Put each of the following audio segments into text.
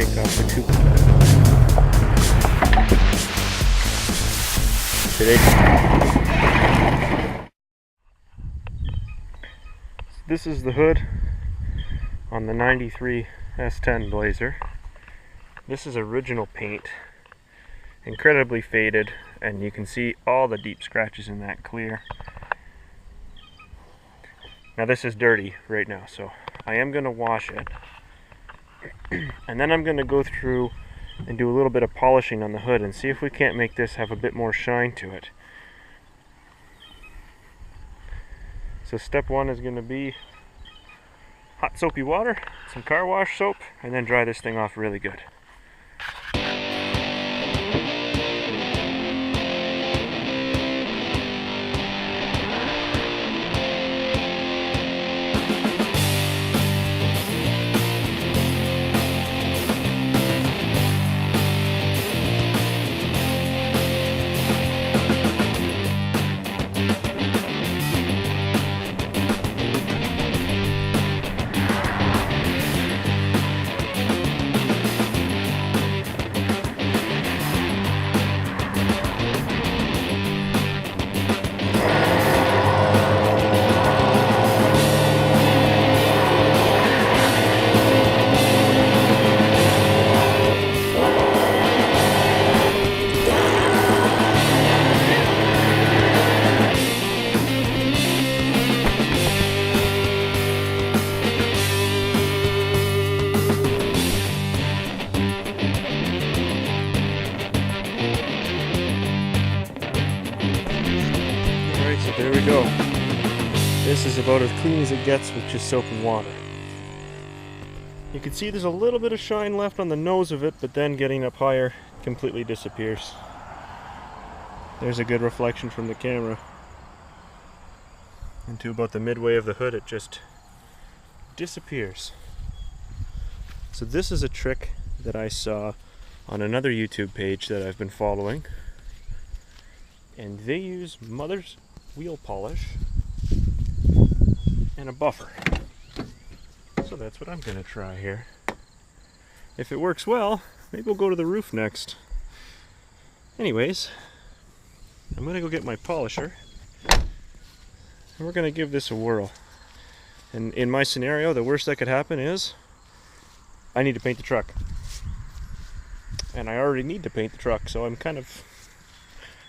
take off the coupe. This is the hood on the 93 S10 Blazer. This is original paint, incredibly faded, and you can see all the deep scratches in that clear. Now this is dirty right now, so I am going to wash it, and then I'm going to go through and do a little bit of polishing on the hood and see if we can't make this have a bit more shine to it. So step one is going to be hot soapy water, some car wash soap, and then dry this thing off really good. There we go. This is about as clean as it gets with just soap and water. You can see there's a little bit of shine left on the nose of it, but then getting up higher completely disappears. There's a good reflection from the camera. And to about the midway of the hood, it just disappears. So this is a trick that I saw on another YouTube page that I've been following. And they use mother's wheel polish and a buffer. So that's what I'm going to try here. If it works well, maybe we'll go to the roof next. Anyways, I'm going to go get my polisher and we're going to give this a whirl. And in my scenario, the worst that could happen is I need to paint the truck. And I already need to paint the truck, so I'm kind of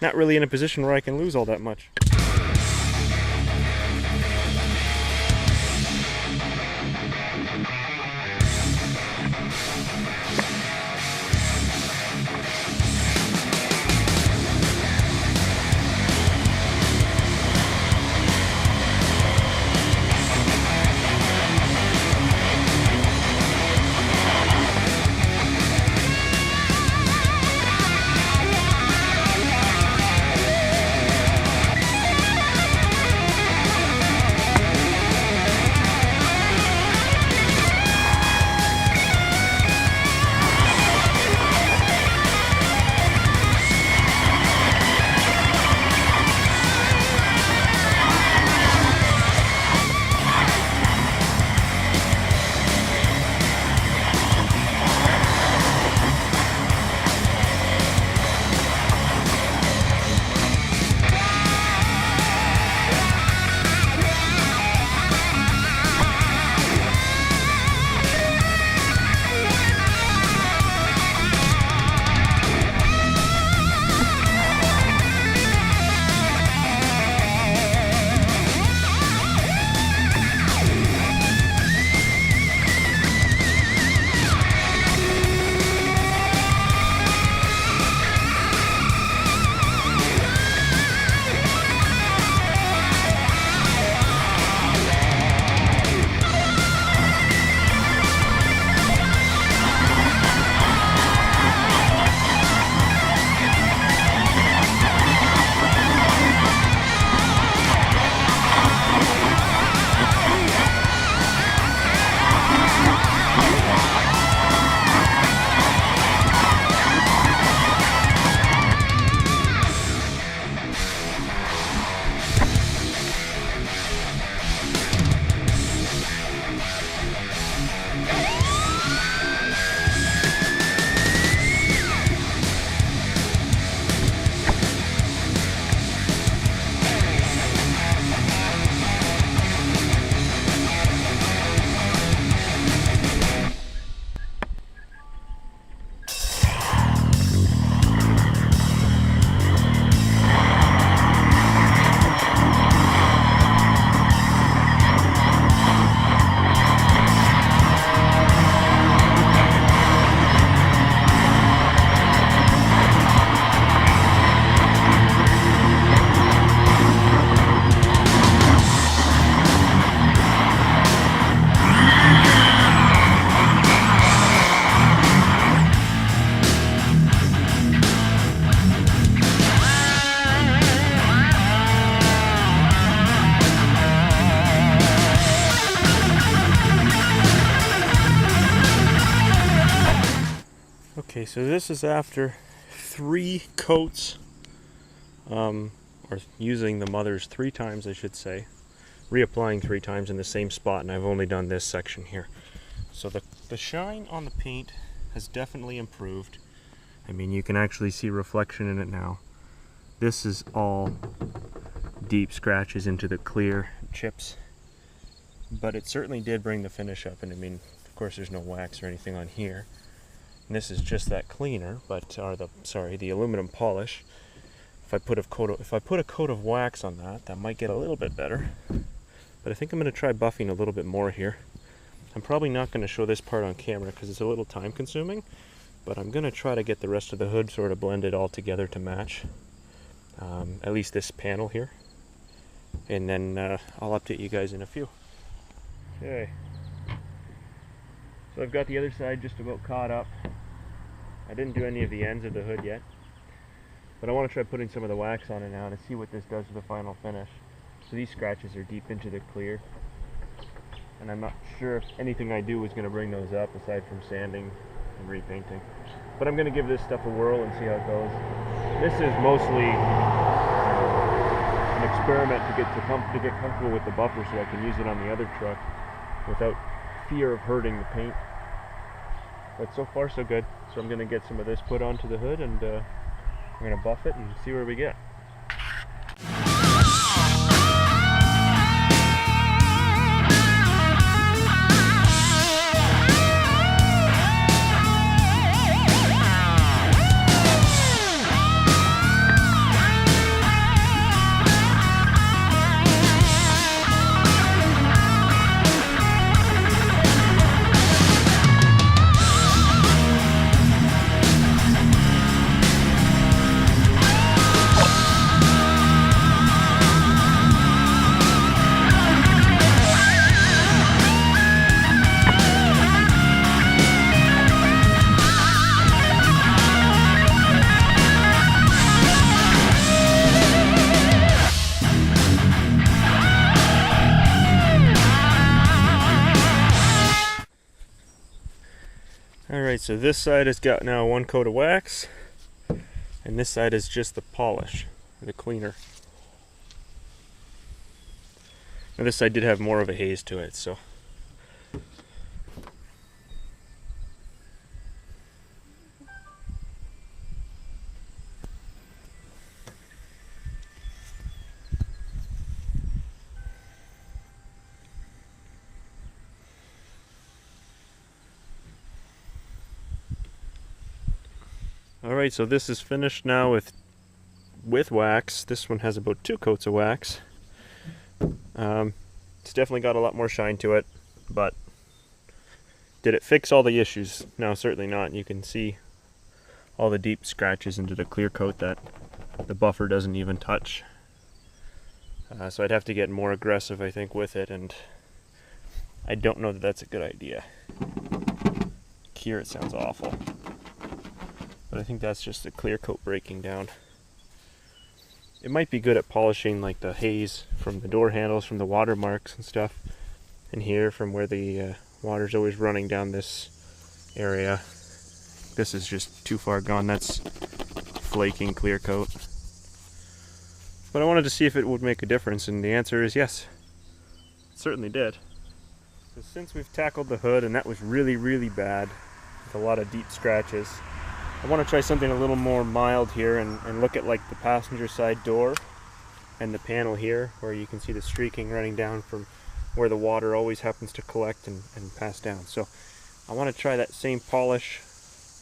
not really in a position where I can lose all that much. Okay, so this is after 3 coats, or using the mothers 3 times, I should say. Reapplying 3 times in the same spot, and I've only done this section here. So the shine on the paint has definitely improved. I mean, you can actually see reflection in it now. This is all deep scratches into the clear chips, but it certainly did bring the finish up. And I mean, of course there's no wax or anything on here. And this is just that cleaner, but the aluminum polish. If I put a coat of wax on that, that might get a little bit better. But I think I'm going to try buffing a little bit more here. I'm probably not going to show this part on camera because it's a little time consuming, but I'm going to try to get the rest of the hood sort of blended all together to match. At least this panel here. And then I'll update you guys in a few. Okay. So I've got the other side just about caught up. I didn't do any of the ends of the hood yet, but I want to try putting some of the wax on it now to see what this does to the final finish. So these scratches are deep into the clear, and I'm not sure if anything I do is going to bring those up aside from sanding and repainting. But I'm going to give this stuff a whirl and see how it goes. This is mostly an experiment to get comfortable with the buffer so I can use it on the other truck without fear of hurting the paint. But so far so good. So I'm going to get some of this put onto the hood, and we're going to buff it and see where we get. Alright, so this side has got now 1 coat of wax, and this side is just the polish, the cleaner. Now this side did have more of a haze to it, so. Alright, so this is finished now with wax. This one has about 2 coats of wax. It's definitely got a lot more shine to it, but did it fix all the issues? No, certainly not. You can see all the deep scratches into the clear coat that the buffer doesn't even touch. So I'd have to get more aggressive, I think, with it, and I don't know that that's a good idea. Here it sounds awful. But I think that's just the clear coat breaking down. It might be good at polishing like the haze from the door handles, from the water marks and stuff. And here from where the water's always running down this area. This is just too far gone. That's flaking clear coat. But I wanted to see if it would make a difference, and the answer is yes. It certainly did. So since we've tackled the hood, and that was really, really bad, with a lot of deep scratches, I want to try something a little more mild here and look at like the passenger side door and the panel here, where you can see the streaking running down from where the water always happens to collect and pass down. So I want to try that same polish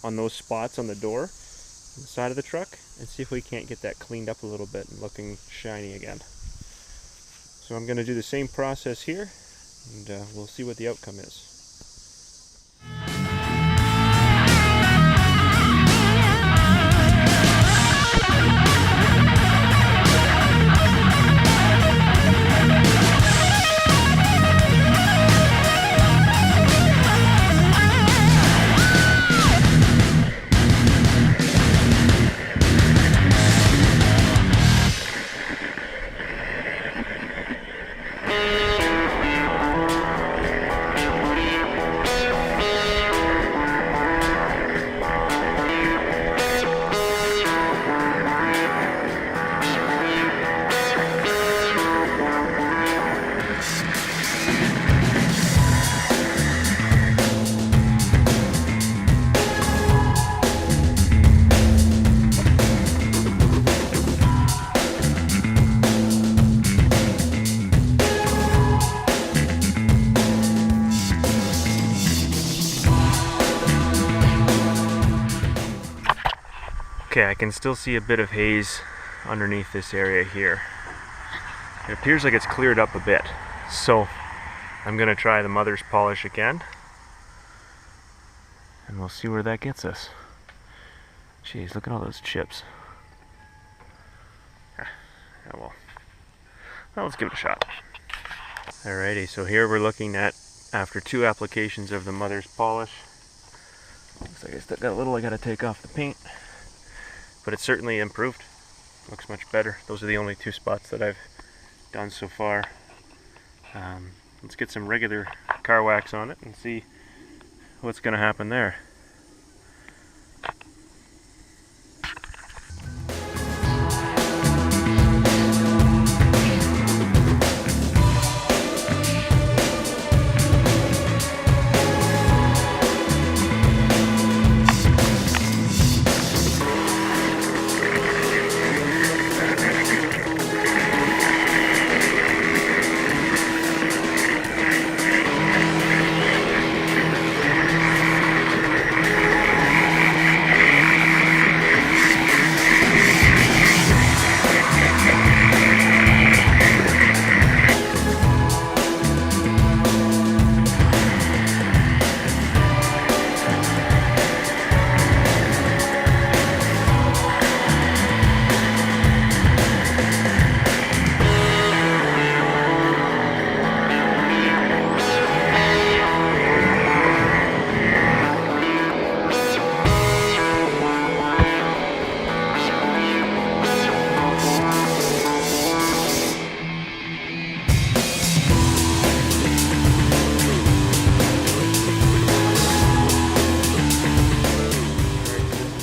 on those spots on the door on the side of the truck and see if we can't get that cleaned up a little bit and looking shiny again. So I'm going to do the same process here, and we'll see what the outcome is. Okay, I can still see a bit of haze underneath this area here. It appears like it's cleared up a bit. So I'm gonna try the mother's polish again. And we'll see where that gets us. Jeez, look at all those chips. Yeah, well, let's give it a shot. Alrighty, so here we're looking at, after 2 applications of the mother's polish. Looks like I still got a little I gotta take off the paint. But it's certainly improved. Looks much better. Those are the only 2 spots that I've done so far. Let's get some regular car wax on it and see what's gonna happen there.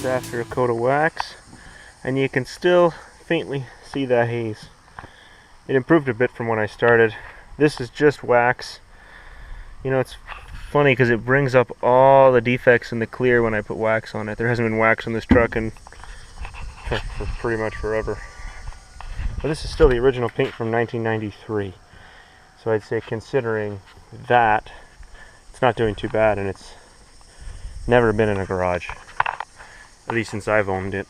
After a coat of wax, and you can still faintly see that haze. It improved a bit from when I started. This is just wax. You know, it's funny because it brings up all the defects in the clear when I put wax on it. There hasn't been wax on this truck in for pretty much forever. But this is still the original paint from 1993. So I'd say, considering that, it's not doing too bad, and it's never been in a garage. At least since I've owned it.